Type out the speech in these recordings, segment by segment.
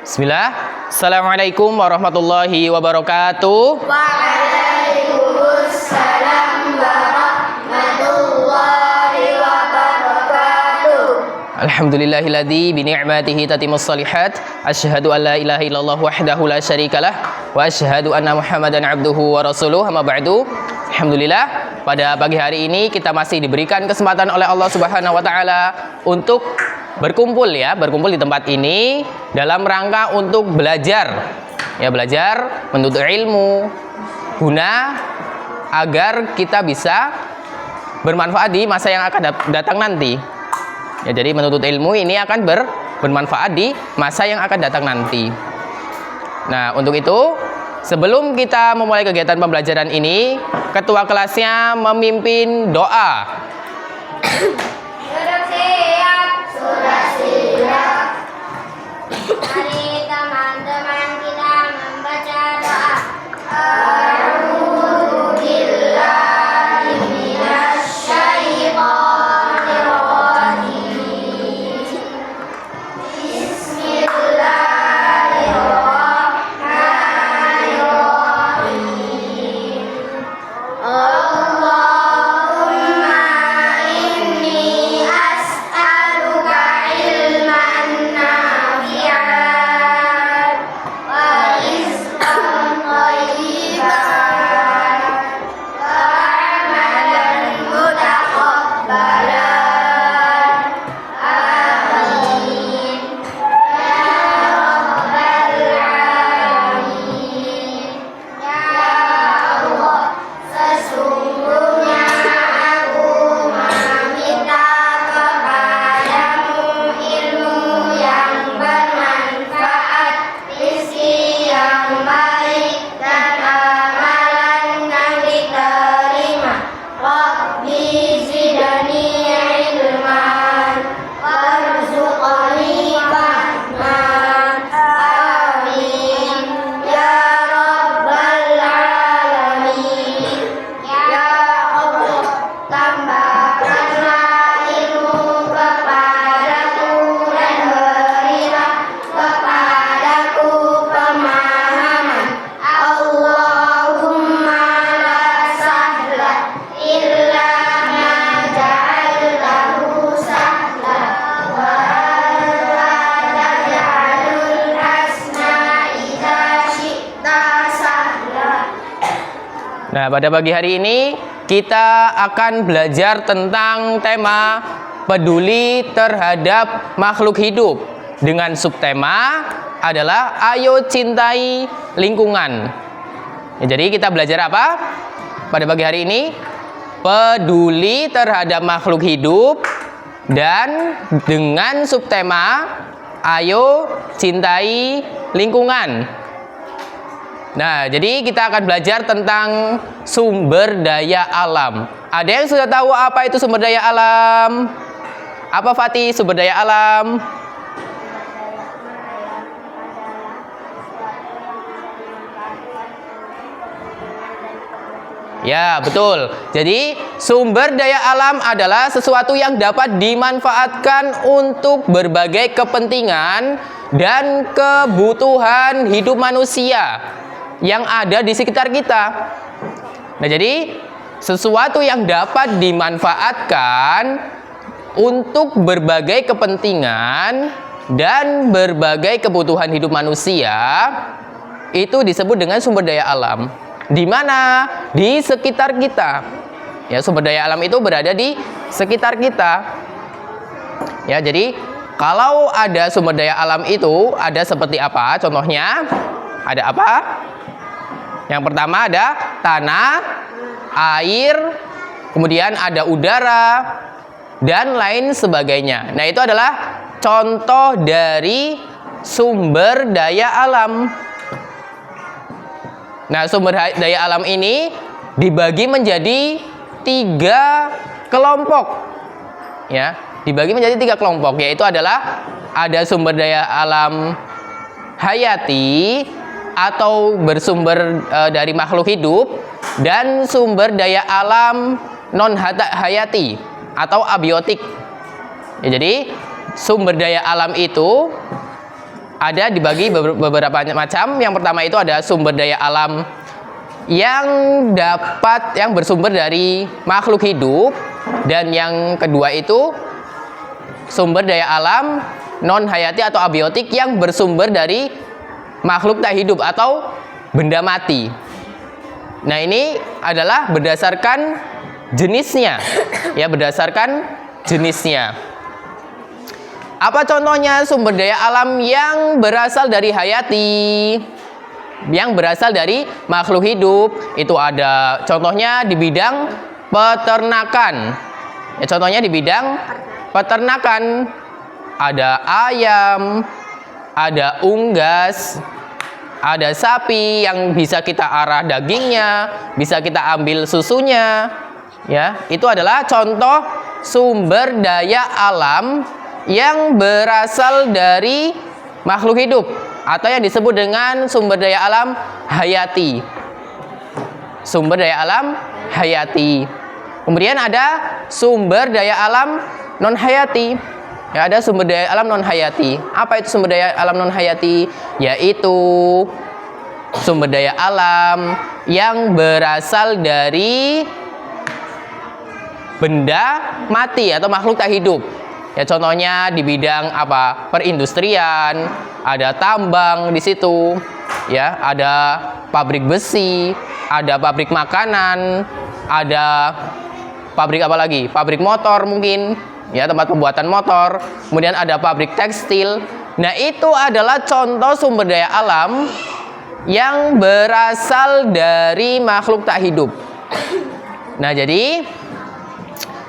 Bismillah. Assalamualaikum warahmatullahi wabarakatuh. Waalaikumsalam warahmatullahi wabarakatuh. Alhamdulillahilladzi bi ni'matihi tatimmus shalihat. Asyhadu an la ilaha illallah wahdahu la syarikalah wa asyhadu anna Muhammadan abduhu wa rasuluh. Amma ba'du. Alhamdulillah, pada pagi hari ini kita masih diberikan kesempatan oleh Allah Subhanahu wa taala untuk berkumpul di tempat ini dalam rangka untuk belajar menuntut ilmu guna agar kita bisa bermanfaat di masa yang akan datang nanti. Ya, jadi menuntut ilmu ini akan bermanfaat di masa yang akan datang nanti. Nah, untuk itu sebelum kita memulai kegiatan pembelajaran ini, ketua kelasnya memimpin doa. Sudah siap. Mari teman-teman kita membaca doa. A'udzu billahi minasy syaithanir rajim. Bismillahirrahmanirrahim. Allahumma inni as'aluka ilman nafi'an wa rizqan thayyiban wa amalan mutaqabbalan. Amin ya rabbal alamin. Ya Allah, sesungguhnya aku meminta kepadamu ilmu yang bermanfaat, rezeki yang baik, dan amalan yang diterima. Rabbi zidni ilman warzuqni fahman. Amin ya rabbal alamin. Ya Allah, tambahkanlah ilmu kepadaku dan berilah kepadaku pemahaman. Allahumma la sahla illa ma ja'altahu sahla wa anta taj'alul hasna idza syi'ta sahla. Nah, pada pagi hari ini kita akan belajar tentang tema peduli terhadap makhluk hidup dengan subtema adalah ayo cintai lingkungan. Ya, jadi kita belajar apa pada pagi hari ini? Peduli terhadap makhluk hidup dan dengan subtema ayo cintai lingkungan. Nah, jadi kita akan belajar tentang sumber daya alam. Ada yang sudah tahu apa itu sumber daya alam? Apa Fatih sumber daya alam? Ya, betul. Jadi, sumber daya alam adalah sesuatu yang dapat dimanfaatkan untuk berbagai kepentingan dan kebutuhan hidup manusia yang ada di sekitar kita. Nah, jadi sesuatu yang dapat dimanfaatkan untuk berbagai kepentingan dan berbagai kebutuhan hidup manusia itu disebut dengan sumber daya alam. Di mana? Di sekitar kita. Ya, sumber daya alam itu berada di sekitar kita. Ya, jadi kalau ada sumber daya alam itu ada seperti apa? Contohnya ada apa? Yang pertama ada tanah, air, kemudian ada udara, dan lain sebagainya. Nah, itu adalah contoh dari sumber daya alam. Nah, sumber daya alam ini dibagi menjadi 3 kelompok. Ya, dibagi menjadi 3 kelompok, yaitu adalah ada sumber daya alam hayati atau bersumber dari makhluk hidup, dan sumber daya alam non hayati atau abiotik. Ya, jadi sumber daya alam itu ada dibagi beberapa macam. Yang pertama itu ada sumber daya alam yang bersumber dari makhluk hidup, dan yang kedua itu sumber daya alam non hayati atau abiotik yang bersumber dari makhluk tak hidup atau benda mati. Nah, ini adalah berdasarkan jenisnya, ya, berdasarkan jenisnya. Apa contohnya sumber daya alam yang berasal dari hayati, yang berasal dari makhluk hidup? Itu ada contohnya di bidang peternakan. Ya, contohnya di bidang peternakan ada ayam, ada unggas, ada sapi yang bisa kita arah dagingnya, bisa kita ambil susunya. Ya, itu adalah contoh sumber daya alam yang berasal dari makhluk hidup atau yang disebut dengan sumber daya alam hayati. Sumber daya alam hayati. Kemudian ada sumber daya alam non hayati. Ya, ada sumber daya alam non hayati. Apa itu sumber daya alam non hayati? Yaitu sumber daya alam yang berasal dari benda mati atau makhluk tak hidup. Ya, contohnya di bidang apa? Perindustrian, ada tambang di situ, ya, ada pabrik besi, ada pabrik makanan, ada pabrik apa lagi? Pabrik motor mungkin, ya, tempat pembuatan motor. Kemudian ada pabrik tekstil. Nah, itu adalah contoh sumber daya alam yang berasal dari makhluk tak hidup. Nah, jadi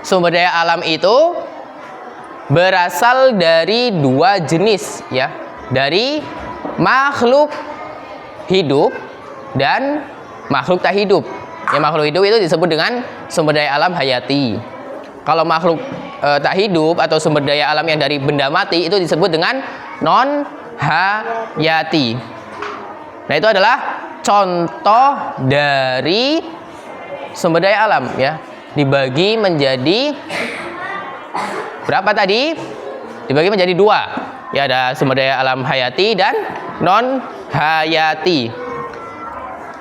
sumber daya alam itu berasal dari dua jenis, ya, dari makhluk hidup dan makhluk tak hidup. Ya, makhluk hidup itu disebut dengan sumber daya alam hayati. Kalau makhluk tak hidup atau sumber daya alam yang dari benda mati itu disebut dengan non hayati. Nah, itu adalah contoh dari sumber daya alam, ya. Dibagi menjadi berapa tadi? Dibagi menjadi dua. Ya, ada sumber daya alam hayati dan non hayati.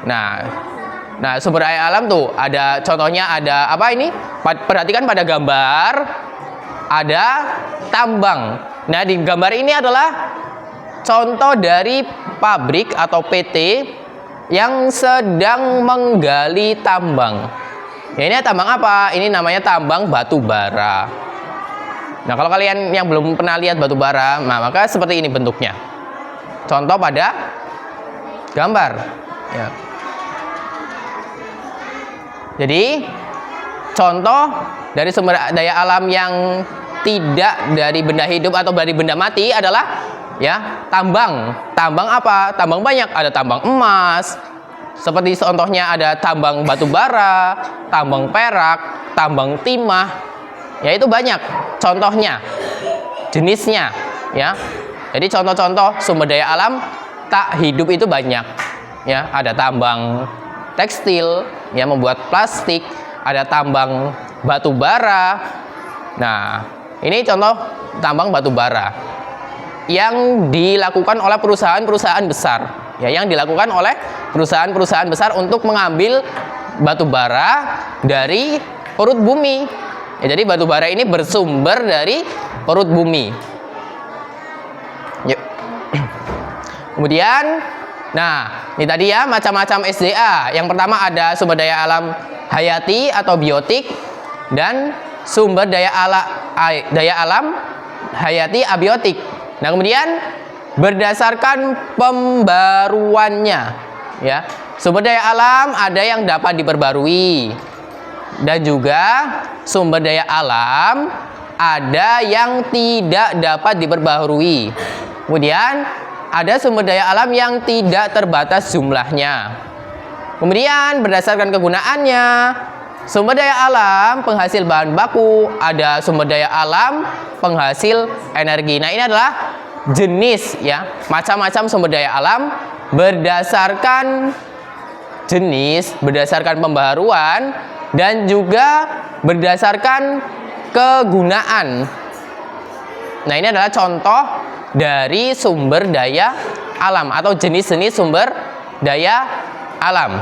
Nah, sumber daya alam tuh ada contohnya, ada apa ini? Perhatikan pada gambar ada tambang. Nah, di gambar ini adalah contoh dari pabrik atau PT yang sedang menggali tambang. Ya, ini tambang apa? Ini namanya tambang batu bara. Nah, kalau kalian yang belum pernah lihat batu bara, nah, maka seperti ini bentuknya. Contoh pada gambar. Ya. Jadi, contoh dari sumber daya alam yang tidak dari benda hidup atau dari benda mati adalah, ya, tambang. Tambang apa? Tambang banyak. Ada tambang emas. Seperti contohnya ada tambang batu bara, tambang perak, tambang timah. Ya, itu banyak contohnya, jenisnya, ya. Jadi contoh-contoh sumber daya alam tak hidup itu banyak, ya. Ada tambang tekstil, ya, membuat plastik, ada tambang batu bara. Nah, ini contoh tambang batu bara yang dilakukan oleh perusahaan-perusahaan besar, ya, yang dilakukan oleh perusahaan-perusahaan besar untuk mengambil batu bara dari perut bumi. Ya, jadi batu bara ini bersumber dari perut bumi. Yuk. Kemudian, nah, ini tadi ya macam-macam SDA. Yang pertama ada sumber daya alam hayati atau biotik dan sumber daya alam hayati abiotik. Nah, kemudian berdasarkan pembaruannya, ya, sumber daya alam ada yang dapat diperbarui. Dan juga sumber daya alam ada yang tidak dapat diperbaharui. Kemudian ada sumber daya alam yang tidak terbatas jumlahnya. Kemudian berdasarkan kegunaannya, sumber daya alam penghasil bahan baku, ada sumber daya alam penghasil energi. Nah, ini adalah jenis, ya, macam-macam sumber daya alam berdasarkan jenis, berdasarkan pembaharuan, dan juga berdasarkan kegunaan. Nah, ini adalah contoh dari sumber daya alam atau jenis-jenis sumber daya alam.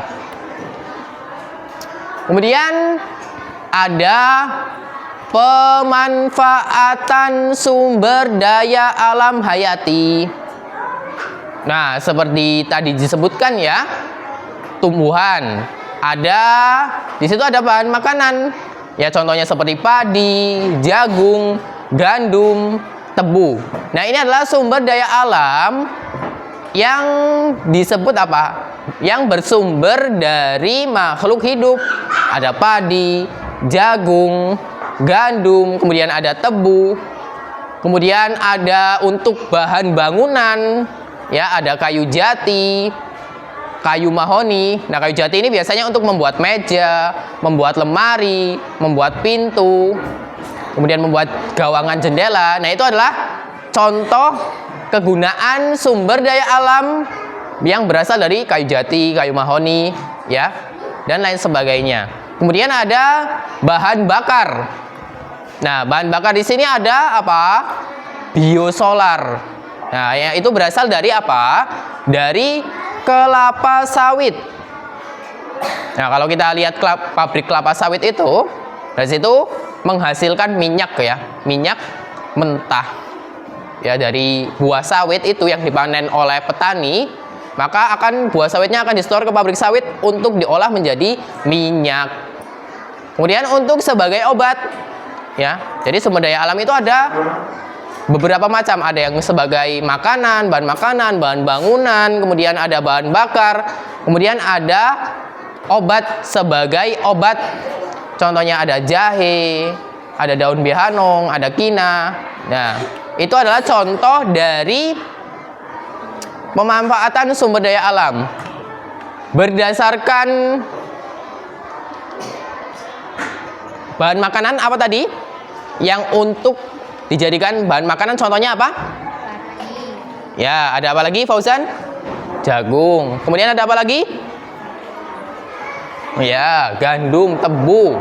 Kemudian ada pemanfaatan sumber daya alam hayati. Nah, seperti tadi disebutkan ya, tumbuhan. Di situ ada bahan makanan. Ya, contohnya seperti padi, jagung, gandum, tebu. Nah, ini adalah sumber daya alam yang disebut apa? Yang bersumber dari makhluk hidup. Ada padi, jagung, gandum, kemudian ada tebu. Kemudian ada untuk bahan bangunan, ya, ada kayu jati, kayu mahoni. Nah, kayu jati ini biasanya untuk membuat meja, membuat lemari, membuat pintu, kemudian membuat gawangan jendela. Nah, itu adalah contoh kegunaan sumber daya alam yang berasal dari kayu jati, kayu mahoni, ya, dan lain sebagainya. Kemudian ada bahan bakar. Nah, bahan bakar di sini ada apa? Biosolar. Nah, yang itu berasal dari apa? Dari kelapa sawit. Nah, kalau kita lihat pabrik kelapa sawit itu, dari situ menghasilkan minyak ya, minyak mentah. Ya, dari buah sawit itu yang dipanen oleh petani, maka buah sawitnya akan disetor ke pabrik sawit untuk diolah menjadi minyak. Kemudian untuk sebagai obat, ya. Jadi sumber daya alam itu ada beberapa macam. Ada yang sebagai makanan, bahan bangunan, kemudian ada bahan bakar, kemudian ada obat sebagai obat. Contohnya ada jahe, ada daun bihanong, ada kina. Nah, itu adalah contoh dari pemanfaatan sumber daya alam. Berdasarkan bahan makanan apa tadi? Yang untuk dijadikan bahan makanan contohnya apa? Ya, ada apa lagi Fauzan? Jagung. Kemudian ada apa lagi? Ya, gandum, tebu.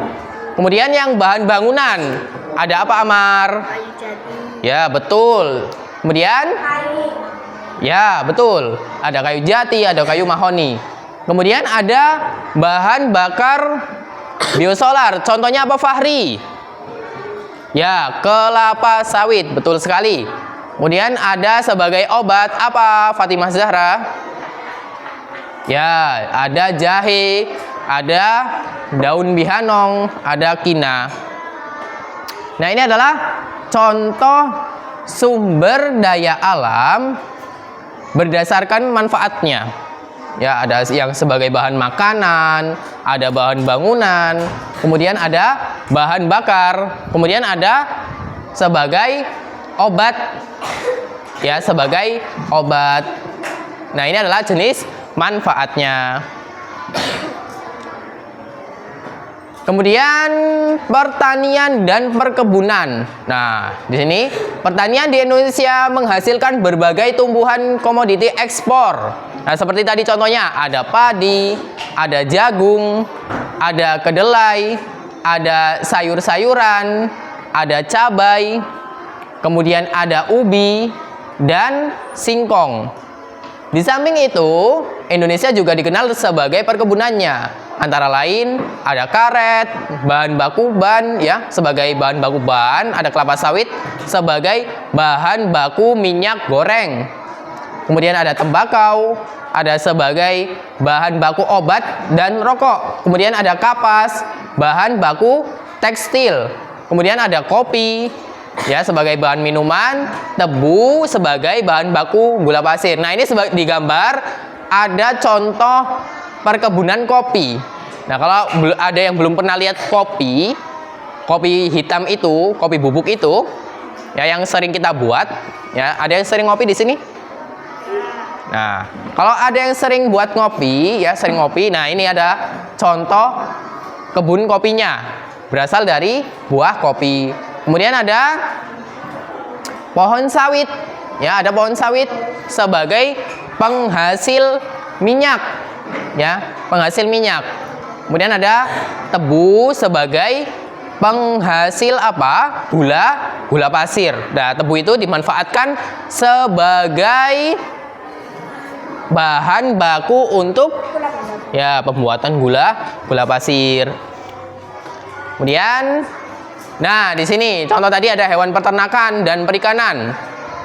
Kemudian yang bahan bangunan, ada apa Amar? Kayu jati. Ya, betul. Kemudian? Ya, betul. Ada kayu jati, ada kayu mahoni. Kemudian ada bahan bakar biosolar. Contohnya apa Fahri? Ya, kelapa sawit. Betul sekali. Kemudian ada sebagai obat apa Fatimah Zahra? Ya, ada jahe, ada daun bihanong, ada kina. Nah, ini adalah contoh sumber daya alam berdasarkan manfaatnya. Ya, ada yang sebagai bahan makanan, ada bahan bangunan, kemudian ada bahan bakar, kemudian ada sebagai obat. Ya, sebagai obat. Nah, ini adalah jenis manfaatnya. Kemudian pertanian dan perkebunan. Nah, di sini pertanian di Indonesia menghasilkan berbagai tumbuhan komoditi ekspor. Nah, seperti tadi contohnya ada padi, ada jagung, ada kedelai, ada sayur-sayuran, ada cabai, kemudian ada ubi dan singkong. Di samping itu, Indonesia juga dikenal sebagai perkebunannya. Antara lain ada karet, bahan baku ban ya, sebagai bahan baku ban, ada kelapa sawit sebagai bahan baku minyak goreng. Kemudian ada tembakau, ada sebagai bahan baku obat dan rokok. Kemudian ada kapas, bahan baku tekstil. Kemudian ada kopi ya sebagai bahan minuman, tebu sebagai bahan baku gula pasir. Nah, ini di gambar ada contoh perkebunan kopi. Nah, kalau ada yang belum pernah lihat kopi hitam itu, kopi bubuk itu, ya yang sering kita buat, ya ada yang sering ngopi di sini. Nah, kalau ada yang sering buat ngopi, ya sering ngopi. Nah, ini ada contoh kebun kopinya, berasal dari buah kopi. Kemudian ada pohon sawit, ya ada pohon sawit sebagai penghasil minyak, ya penghasil minyak. Kemudian ada tebu sebagai penghasil apa? Gula pasir. Nah, tebu itu dimanfaatkan sebagai bahan baku untuk ya pembuatan gula pasir. Kemudian, nah di sini contoh tadi ada hewan peternakan dan perikanan.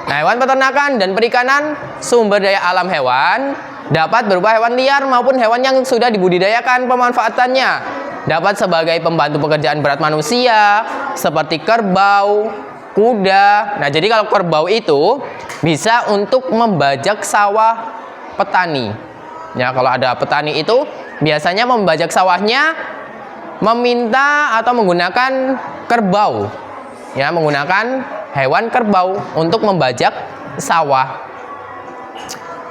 Nah, hewan peternakan dan perikanan sumber daya alam hewan dapat berupa hewan liar maupun hewan yang sudah dibudidayakan. Pemanfaatannya dapat sebagai pembantu pekerjaan berat manusia seperti kerbau, kuda. Nah, jadi kalau kerbau itu bisa untuk membajak sawah petani. Ya, kalau ada petani itu biasanya membajak sawahnya meminta atau menggunakan kerbau. Ya, menggunakan hewan kerbau untuk membajak sawah.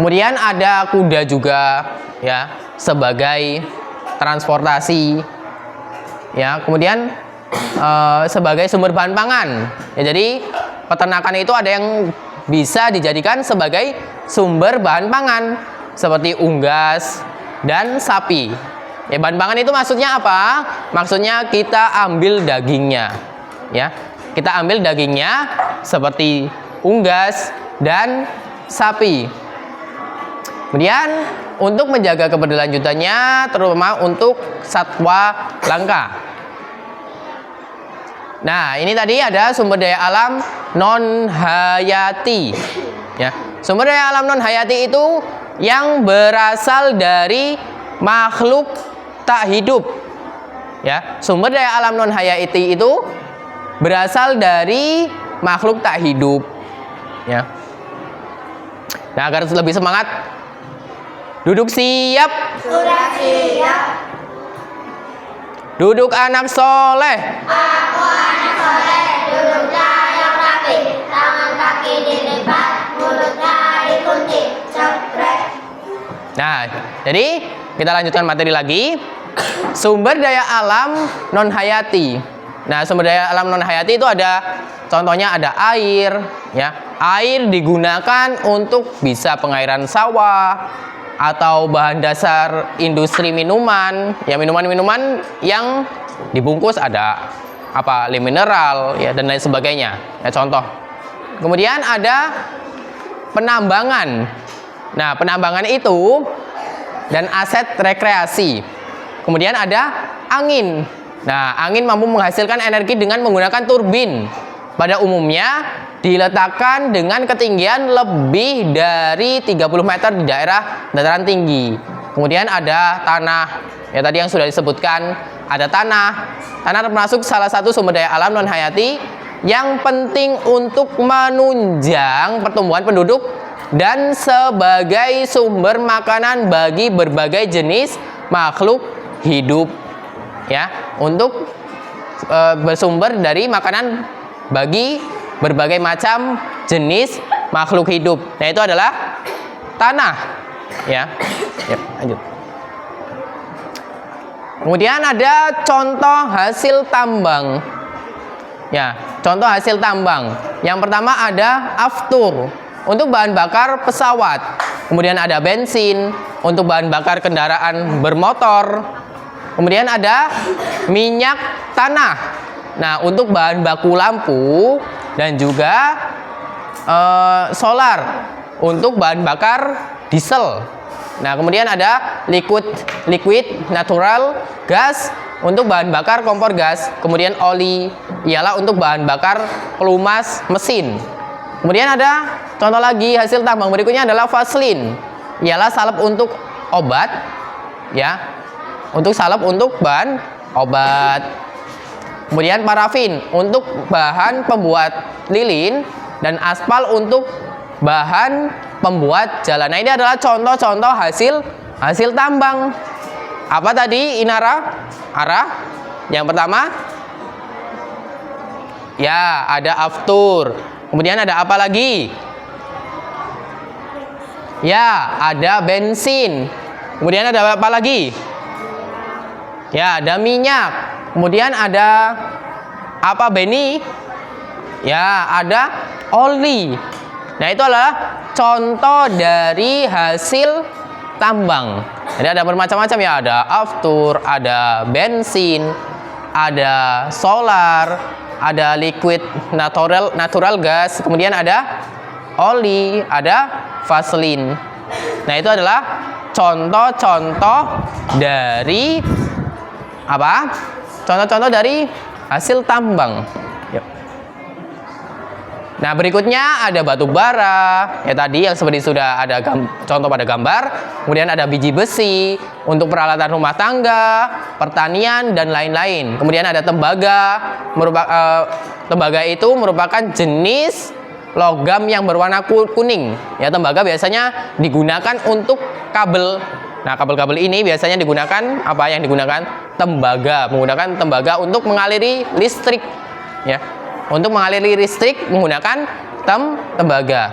Kemudian ada kuda juga ya sebagai transportasi. Ya, kemudian sebagai sumber bahan pangan. Ya, jadi peternakan itu ada yang bisa dijadikan sebagai sumber bahan pangan seperti unggas dan sapi. Ya, bahan pangan itu maksudnya apa? Maksudnya kita ambil dagingnya. Ya, kita ambil dagingnya seperti unggas dan sapi. Kemudian untuk menjaga keberlanjutannya terutama untuk satwa langka. Nah, ini tadi ada sumber daya alam non hayati. Ya, sumber daya alam non hayati itu yang berasal dari makhluk tak hidup. Ya, sumber daya alam non hayati itu berasal dari makhluk tak hidup. Ya. Nah, agar lebih semangat, duduk siap. Sudah siap. Duduk anak soleh. Aku anak soleh, duduknya yang rapi, tangan kaki dilipat, mulutnya dikunci, ceprek. Nah, jadi kita lanjutkan materi lagi. Sumber daya alam non hayati. Nah, sumber daya alam non hayati itu ada contohnya ada air, ya. Air digunakan untuk bisa pengairan sawah atau bahan dasar industri minuman, ya minuman-minuman yang dibungkus ada apa? Mineral ya dan lain sebagainya. Ya, contoh. Kemudian ada penambangan. Nah, penambangan itu dan aset rekreasi. Kemudian ada angin. Nah, angin mampu menghasilkan energi dengan menggunakan turbin. Pada umumnya diletakkan dengan ketinggian lebih dari 30 meter di daerah dataran tinggi. Kemudian ada tanah. Ya, tadi yang sudah disebutkan, ada tanah. Tanah termasuk salah satu sumber daya alam non hayati yang penting untuk menunjang pertumbuhan penduduk dan sebagai sumber makanan bagi berbagai jenis makhluk hidup. Ya, untuk bersumber dari makanan bagi berbagai macam jenis makhluk hidup. Nah, itu adalah tanah. Ya, lanjut. Kemudian ada contoh hasil tambang. Ya, contoh hasil tambang. Yang pertama ada aftur untuk bahan bakar pesawat. Kemudian ada bensin untuk bahan bakar kendaraan bermotor. Kemudian ada minyak tanah. Nah, untuk bahan baku lampu dan juga solar untuk bahan bakar diesel. Nah, kemudian ada liquid natural gas untuk bahan bakar kompor gas. Kemudian oli ialah untuk bahan bakar pelumas mesin. Kemudian ada contoh lagi hasil tambang berikutnya adalah vaselin. Ialah salep untuk obat, ya. Untuk salep untuk bahan obat. Kemudian parafin untuk bahan pembuat lilin dan aspal untuk bahan pembuat jalan. Nah, ini adalah contoh-contoh hasil tambang. Apa tadi Inara? Ara? Yang pertama? Ya, ada aftur. Kemudian ada apa lagi? Ya, ada bensin. Kemudian ada apa lagi? Ya, ada minyak. Kemudian ada apa, Beni? Ya, ada oli. Nah, itu adalah contoh dari hasil tambang. Jadi ada bermacam-macam ya, ada aftur, ada bensin, ada solar, ada liquid natural gas, kemudian ada oli, ada vaselin. Nah, itu adalah contoh-contoh dari apa? Contoh-contoh dari hasil tambang. Yuk. Nah, berikutnya ada batu bara, ya tadi yang seperti sudah ada contoh pada gambar. Kemudian ada biji besi untuk peralatan rumah tangga, pertanian dan lain-lain. Kemudian ada tembaga, tembaga itu merupakan jenis logam yang berwarna kuning. Ya, tembaga biasanya digunakan untuk kabel. Nah, kabel-kabel ini biasanya digunakan apa yang digunakan? Tembaga, menggunakan tembaga untuk mengaliri listrik, ya. Untuk mengaliri listrik menggunakan tembaga.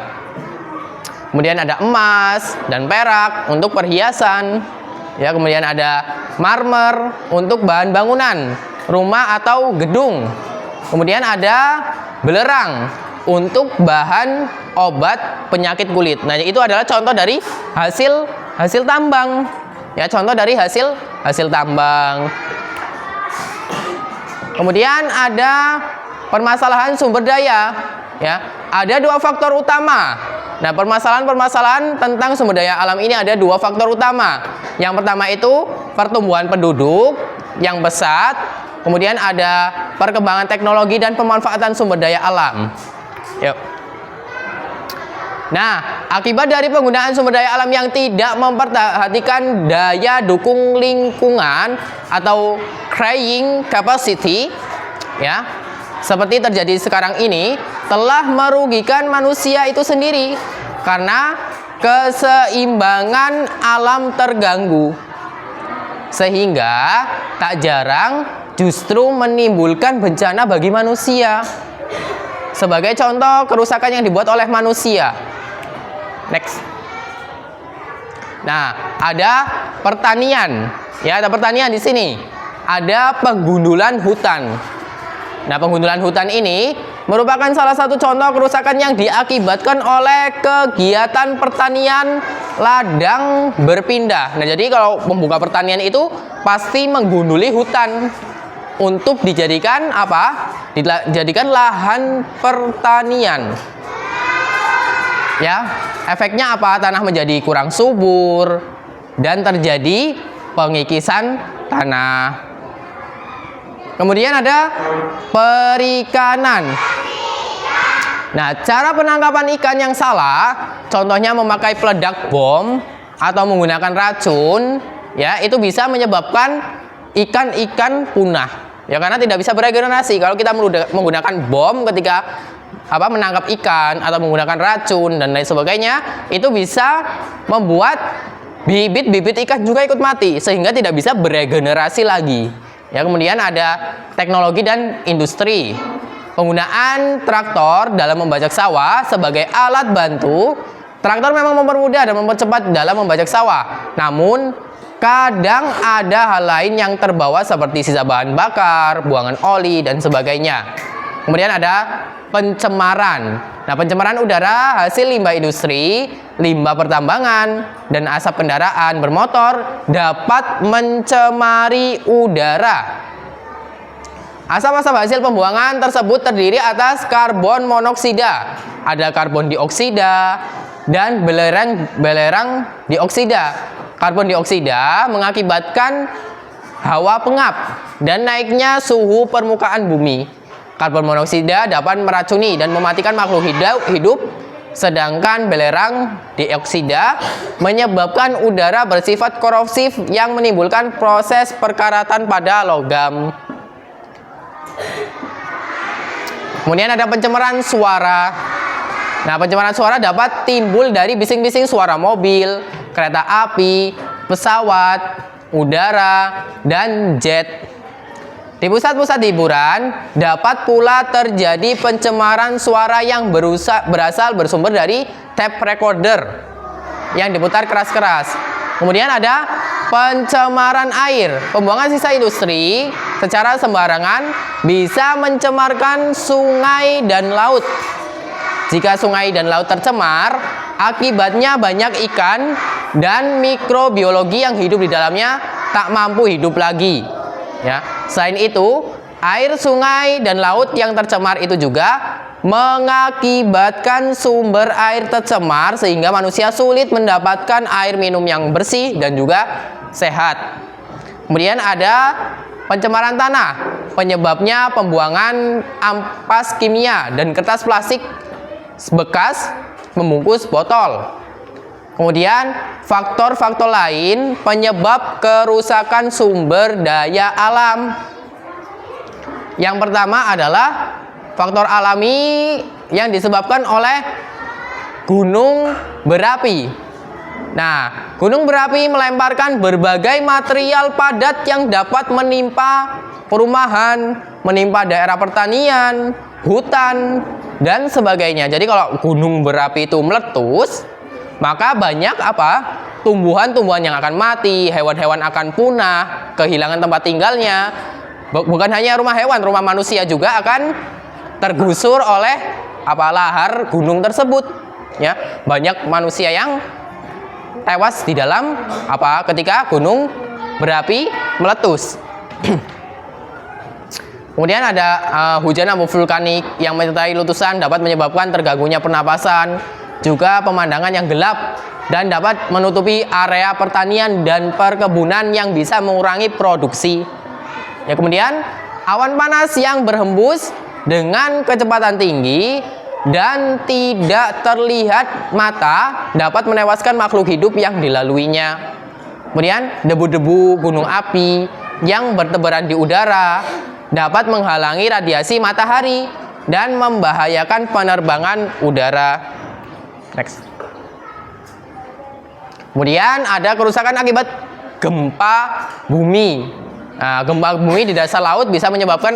Kemudian ada emas dan perak untuk perhiasan. Ya, kemudian ada marmer untuk bahan bangunan, rumah atau gedung. Kemudian ada belerang untuk bahan obat penyakit kulit. Nah, itu adalah contoh dari hasil tambang. Ya, contoh dari hasil tambang. Kemudian ada permasalahan sumber daya. Ya, ada dua faktor utama. Nah, permasalahan tentang sumber daya alam ini ada dua faktor utama. Yang pertama itu pertumbuhan penduduk yang pesat. Kemudian ada perkembangan teknologi dan pemanfaatan sumber daya alam. Yuk. Nah, akibat dari penggunaan sumber daya alam yang tidak memperhatikan daya dukung lingkungan atau carrying capacity, ya, seperti terjadi sekarang ini, telah merugikan manusia itu sendiri karena keseimbangan alam terganggu, sehingga tak jarang justru menimbulkan bencana bagi manusia. Sebagai contoh kerusakan yang dibuat oleh manusia. Next. Nah, ada pertanian. Ya, ada pertanian di sini. Ada penggundulan hutan. Nah, penggundulan hutan ini merupakan salah satu contoh kerusakan yang diakibatkan oleh kegiatan pertanian ladang berpindah. Nah, jadi kalau membuka pertanian itu pasti menggunduli hutan untuk dijadikan apa? Dijadikan lahan pertanian. Ya, efeknya apa? Tanah menjadi kurang subur dan terjadi pengikisan tanah. Kemudian ada perikanan. Nah, cara penangkapan ikan yang salah, contohnya memakai peledak bom atau menggunakan racun, ya, itu bisa menyebabkan ikan-ikan punah. Ya, karena tidak bisa beregenerasi. Kalau kita menggunakan bom ketika menangkap ikan atau menggunakan racun dan lain sebagainya, itu bisa membuat bibit-bibit ikan juga ikut mati sehingga tidak bisa beregenerasi lagi. Ya, kemudian ada teknologi dan industri. Penggunaan traktor dalam membajak sawah sebagai alat bantu. Traktor memang mempermudah dan mempercepat dalam membajak sawah. Namun kadang ada hal lain yang terbawa seperti sisa bahan bakar, buangan oli dan sebagainya. Kemudian ada pencemaran. Nah, pencemaran udara hasil limbah industri, limbah pertambangan, dan asap kendaraan bermotor dapat mencemari udara. Asap-asap hasil pembuangan tersebut terdiri atas karbon monoksida, ada karbon dioksida, dan belerang dioksida. Karbon dioksida mengakibatkan hawa pengap dan naiknya suhu permukaan bumi. Karbon monoksida dapat meracuni dan mematikan makhluk hidup, sedangkan belerang dioksida menyebabkan udara bersifat korosif yang menimbulkan proses perkaratan pada logam. Kemudian ada pencemaran suara. Nah, pencemaran suara dapat timbul dari bising-bising suara mobil, kereta api, pesawat, udara, dan jet. Di pusat-pusat hiburan dapat pula terjadi pencemaran suara yang berasal bersumber dari tape recorder yang diputar keras-keras. Kemudian ada pencemaran air. Pembuangan sisa industri secara sembarangan bisa mencemarkan sungai dan laut. Jika sungai dan laut tercemar, akibatnya banyak ikan dan mikrobiologi yang hidup di dalamnya tak mampu hidup lagi. Ya, selain itu, Air sungai dan laut yang tercemar itu juga mengakibatkan sumber air tercemar sehingga manusia sulit mendapatkan air minum yang bersih dan juga sehat. Kemudian ada pencemaran tanah, penyebabnya pembuangan ampas kimia dan kertas plastik bekas membungkus botol. Kemudian faktor-faktor lain penyebab kerusakan sumber daya alam. Yang pertama adalah faktor alami yang disebabkan oleh gunung berapi. Nah, gunung berapi melemparkan berbagai material padat yang dapat menimpa perumahan, menimpa daerah pertanian, hutan, dan sebagainya. Jadi kalau gunung berapi itu meletus, maka banyak apa? Tumbuhan-tumbuhan yang akan mati, hewan-hewan akan punah, kehilangan tempat tinggalnya. Bukan hanya rumah hewan, rumah manusia juga akan tergusur oleh lahar gunung tersebut. Ya, banyak manusia yang tewas di dalam ketika gunung berapi meletus. Kemudian ada hujan abu vulkanik yang menyertai letusan dapat menyebabkan terganggunya pernapasan, juga pemandangan yang gelap dan dapat menutupi area pertanian dan perkebunan yang bisa mengurangi produksi. Ya, kemudian awan panas yang berhembus dengan kecepatan tinggi dan tidak terlihat mata dapat menewaskan makhluk hidup yang dilaluinya. Kemudian debu-debu gunung api yang bertebaran di udara dapat menghalangi radiasi matahari dan membahayakan penerbangan udara. Next. Kemudian ada kerusakan akibat gempa bumi. Nah, gempa bumi di dasar laut bisa menyebabkan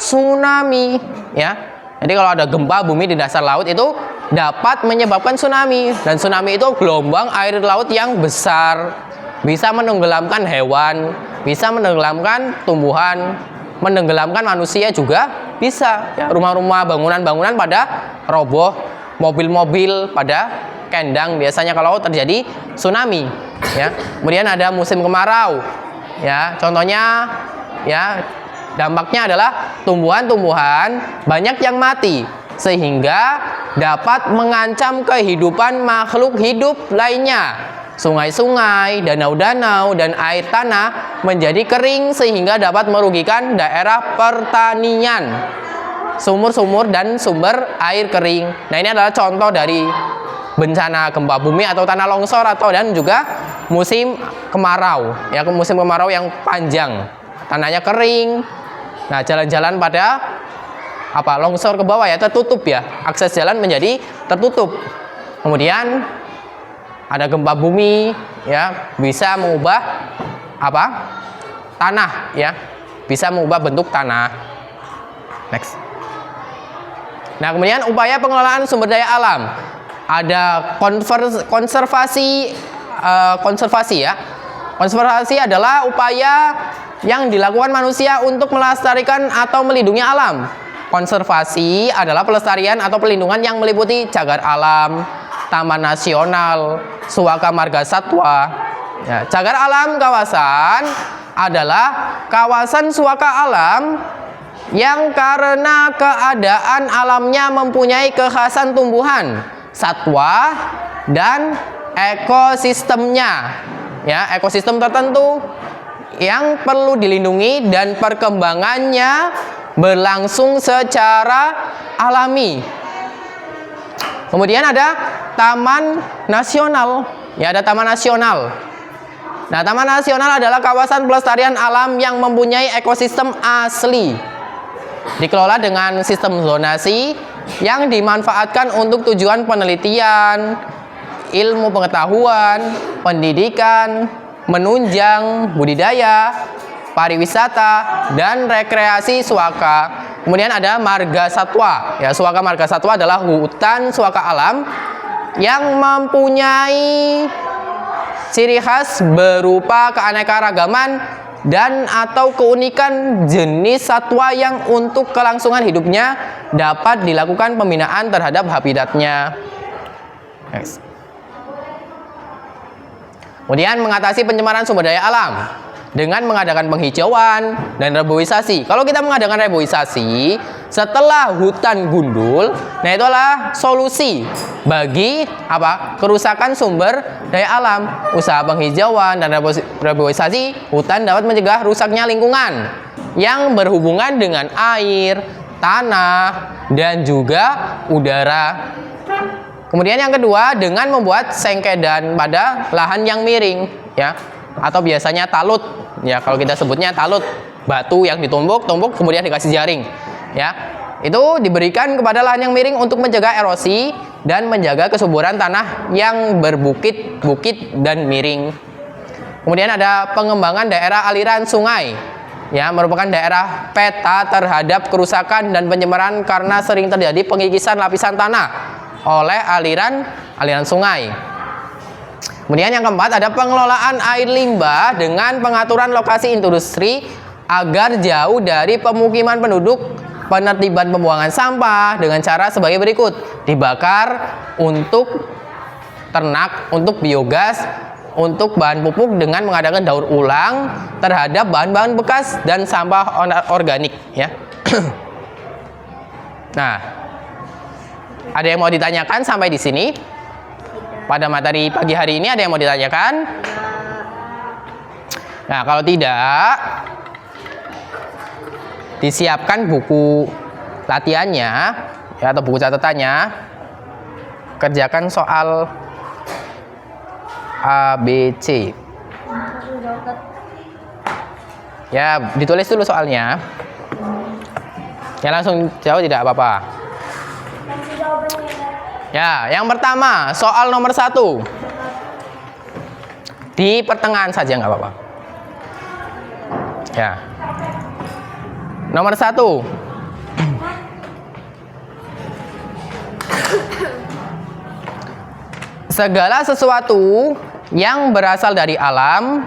tsunami, ya. Jadi kalau ada gempa bumi di dasar laut itu dapat menyebabkan tsunami, dan tsunami itu gelombang air laut yang besar, bisa menenggelamkan hewan, bisa menenggelamkan tumbuhan, menenggelamkan manusia juga bisa. Ya, rumah-rumah, bangunan-bangunan pada roboh, mobil-mobil pada kendang biasanya kalau terjadi tsunami, ya. Kemudian ada musim kemarau. Ya, contohnya ya dampaknya adalah tumbuhan-tumbuhan banyak yang mati sehingga dapat mengancam kehidupan makhluk hidup lainnya. Sungai-sungai, danau-danau dan air tanah menjadi kering sehingga dapat merugikan daerah pertanian, sumur-sumur dan sumber air kering. Nah, ini adalah contoh dari bencana gempa bumi atau tanah longsor dan juga musim kemarau. Ya, musim kemarau yang panjang, tanahnya kering. Nah, jalan-jalan pada longsor ke bawah ya, tertutup ya, akses jalan menjadi tertutup. Kemudian ada gempa bumi ya, bisa mengubah tanah ya, bisa mengubah bentuk tanah. Next. Nah, kemudian upaya pengelolaan sumber daya alam. Ada konservasi ya. Konservasi adalah upaya yang dilakukan manusia untuk melestarikan atau melindungi alam. Konservasi adalah pelestarian atau pelindungan yang meliputi cagar alam, taman nasional, suaka marga satwa. Ya, cagar alam kawasan adalah kawasan suaka alam yang karena keadaan alamnya mempunyai kekhasan tumbuhan, satwa, dan ekosistemnya. Ya, ekosistem tertentu yang perlu dilindungi dan perkembangannya berlangsung secara alami. Kemudian ada taman nasional. Ya, ada taman nasional. Nah, taman nasional adalah kawasan pelestarian alam yang mempunyai ekosistem asli. Dikelola dengan sistem zonasi yang dimanfaatkan untuk tujuan penelitian, ilmu pengetahuan, pendidikan, menunjang budidaya, pariwisata, dan rekreasi suaka. Kemudian ada marga satwa. Ya, suaka marga satwa adalah hutan suaka alam yang mempunyai ciri khas berupa keanekaragaman dan atau keunikan jenis satwa yang untuk kelangsungan hidupnya dapat dilakukan pembinaan terhadap habitatnya. Next. Kemudian mengatasi pencemaran sumber daya alam. dengan mengadakan penghijauan dan reboisasi. Kalau kita mengadakan reboisasi setelah hutan gundul, nah itu adalah solusi bagi apa? Kerusakan sumber daya alam. Usaha penghijauan dan reboisasi hutan dapat mencegah rusaknya lingkungan yang berhubungan dengan air, tanah, dan juga udara. Kemudian yang kedua, dengan membuat sengkedan pada lahan yang miring, ya, atau biasanya talut, ya, kalau kita sebutnya talut, batu yang ditumbuk kemudian dikasih jaring, ya, itu diberikan kepada lahan yang miring untuk mencegah erosi dan menjaga kesuburan tanah yang berbukit-bukit dan miring. Kemudian ada pengembangan daerah aliran sungai, ya, merupakan daerah peta terhadap kerusakan dan pencemaran karena sering terjadi pengikisan lapisan tanah oleh aliran sungai. Kemudian yang keempat ada pengelolaan air limbah dengan pengaturan lokasi industri agar jauh dari pemukiman penduduk. Penertiban pembuangan sampah dengan cara sebagai berikut: dibakar untuk ternak, untuk biogas, untuk bahan pupuk dengan mengadakan daur ulang terhadap bahan-bahan bekas dan sampah organik, ya. Nah, ada yang mau ditanyakan sampai di sini? Pada materi pagi hari ini ada yang mau ditanyakan? Nah, kalau tidak, disiapkan buku latihannya, ya, atau buku catatannya. Kerjakan soal A, B, C. Ya, ditulis dulu soalnya. Ya, langsung jawab tidak apa-apa. Ya, yang pertama, soal nomor 1. Di pertengahan saja nggak apa-apa. Ya. Nomor 1. Segala sesuatu yang berasal dari alam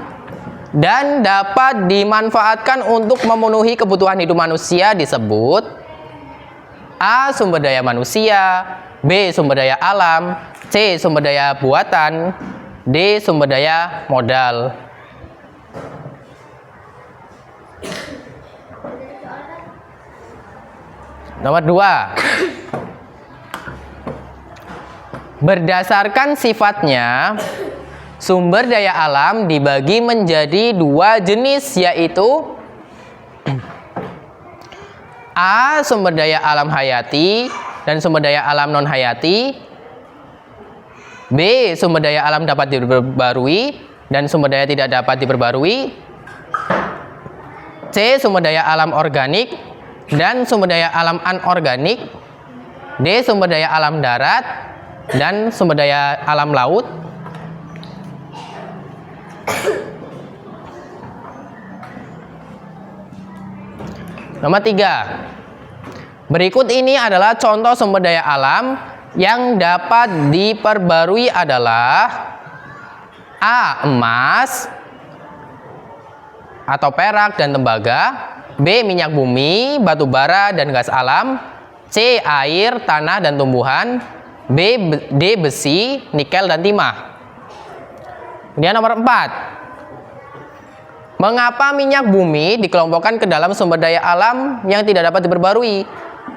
dan dapat dimanfaatkan untuk memenuhi kebutuhan hidup manusia disebut A. Sumber daya manusia, B. Sumber daya alam, C. Sumber daya buatan, D. Sumber daya modal. Nomor 2. Berdasarkan sifatnya, sumber daya alam dibagi menjadi 2 jenis, yaitu A. Sumber daya alam hayati dan sumber daya alam non hayati, B. Sumber daya alam dapat diperbarui dan sumber daya tidak dapat diperbarui, C. Sumber daya alam organik dan sumber daya alam anorganik, D. Sumber daya alam darat dan sumber daya alam laut. Nomor 3. Berikut ini adalah contoh sumber daya alam yang dapat diperbarui adalah A. Emas atau perak dan tembaga, B. Minyak bumi, batu bara dan gas alam, C. Air, tanah dan tumbuhan, D. Besi, nikel dan timah. Kemudian nomor 4. Mengapa minyak bumi dikelompokkan ke dalam sumber daya alam yang tidak dapat diperbarui?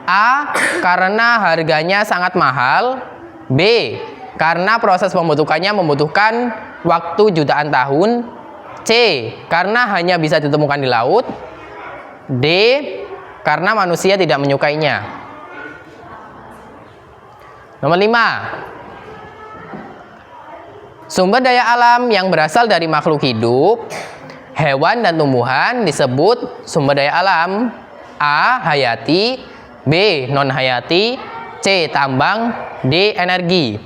A. Karena harganya sangat mahal, B. Karena proses pembentukannya membutuhkan waktu jutaan tahun, C. Karena hanya bisa ditemukan di laut, D. Karena manusia tidak menyukainya. Nomor 5. Sumber daya alam yang berasal dari makhluk hidup, hewan dan tumbuhan disebut sumber daya alam. A. Hayati, B. Non hayati, C. Tambang, D. Energi.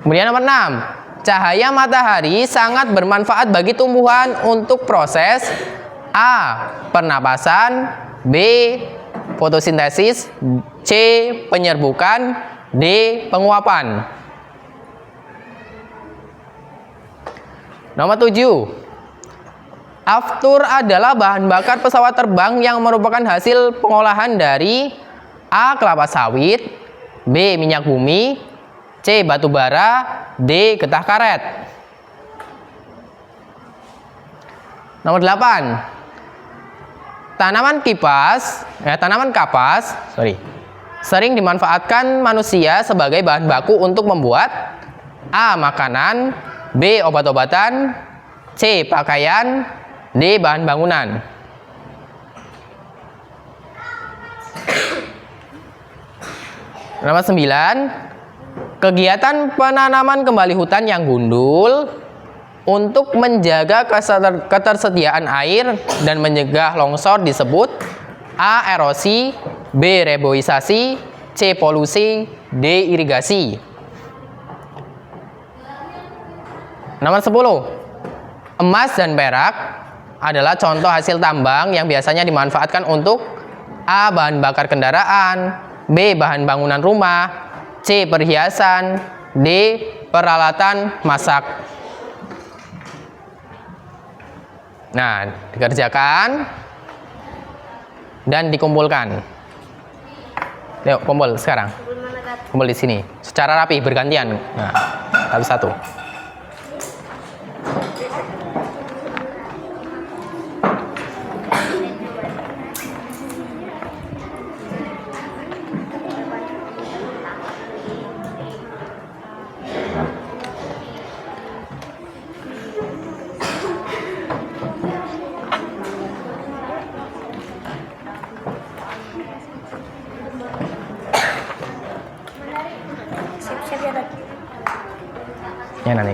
Kemudian nomor 6. Cahaya matahari sangat bermanfaat bagi tumbuhan untuk proses A. Pernapasan, B. Fotosintesis, C. Penyerbukan, D. Penguapan. Nomor 7. Aftur adalah bahan bakar pesawat terbang yang merupakan hasil pengolahan dari A. Kelapa sawit, B. Minyak bumi, C. Batu bara, D. Getah karet. Nomor 8. Tanaman kapas sering dimanfaatkan manusia sebagai bahan baku untuk membuat A. Makanan, B. Obat-obatan, C. Pakaian, D. Bahan bangunan. Nomor 9. Kegiatan penanaman kembali hutan yang gundul untuk menjaga ketersediaan air dan mencegah longsor disebut A. Erosi, B. Reboisasi, C. Polusi, D. Irigasi. Nomor 10. Emas dan perak adalah contoh hasil tambang yang biasanya dimanfaatkan untuk A. Bahan bakar kendaraan, B. Bahan bangunan rumah, C. Perhiasan, D. Peralatan masak. Nah, dikerjakan dan dikumpulkan. Yuk, kumpul sekarang. Kumpul di sini secara rapi bergantian. Nah, satu-satu. Ya nanti.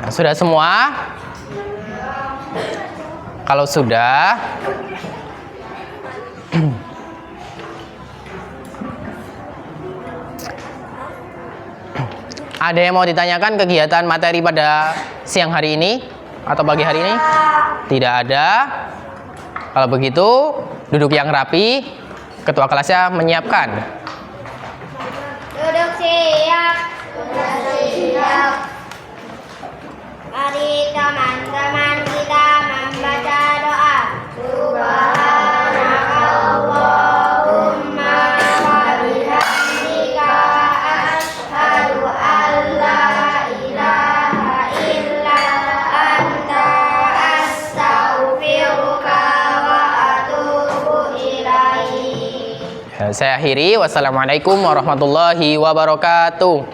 Nah, sudah semua? Kalau sudah, ada yang mau ditanyakan kegiatan materi pada siang hari ini atau pagi hari ini? Tidak ada. Kalau begitu, duduk yang rapi. Ketua kelasnya menyiapkan. Duduk siap. Mari teman-teman kita membaca doa. Subhanakallahumma wa bihamdika asyhadu an la ilaha illa anta astaghfiruka wa atubu ilaik. Saya akhiri. Wassalamualaikum warahmatullahi wabarakatuh.